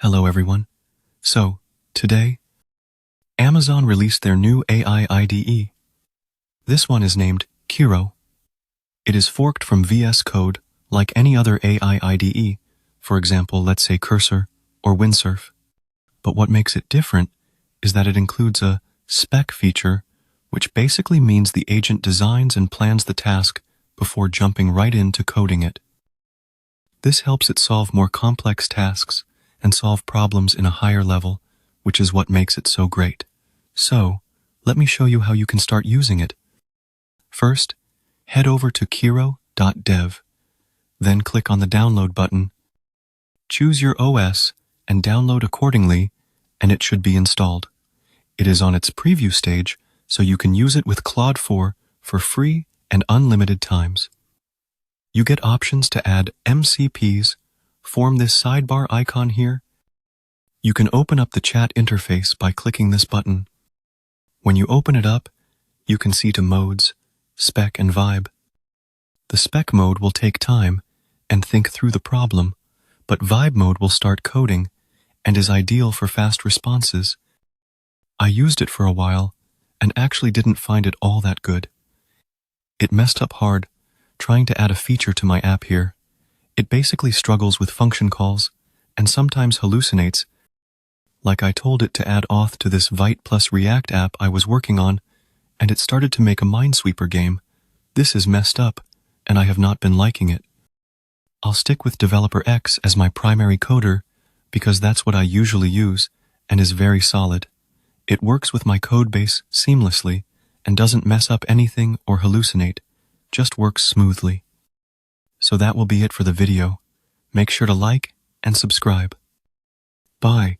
Hello everyone. So, today, Amazon released their new AI IDE. This one is named Kiro. It is forked from VS Code like any other AI IDE, for example, let's say Cursor or Windsurf. But what makes it different is that it includes a spec feature, which basically means the agent designs and plans the task before jumping right into coding it. This helps it solve more complex tasks and solve problems in a higher level, which is what makes it so great. So, let me show you how you can start using it. First, head over to kiro.dev, then click on the download button. Choose your OS and download accordingly, and it should be installed. It is on its preview stage, so you can use it with Claude 4 for free and unlimited times. You get options to add MCPs. Form this sidebar icon here. You can open up the chat interface by clicking this button. When you open it up, you can see to modes, spec and vibe. The spec mode will take time and think through the problem, but vibe mode will start coding and is ideal for fast responses. I used it for a while and actually didn't find it all that good. It messed up hard trying to add a feature to my app here. It basically struggles with function calls and sometimes hallucinates, like I told it to add auth to this Vite plus React app I was working on, and it started to make a Minesweeper game. This is messed up, and I have not been liking it. I'll stick with Developer X as my primary coder because that's what I usually use and is very solid. It works with my codebase seamlessly and doesn't mess up anything or hallucinate, just works smoothly. So that will be it for the video. Make sure to like and subscribe. Bye.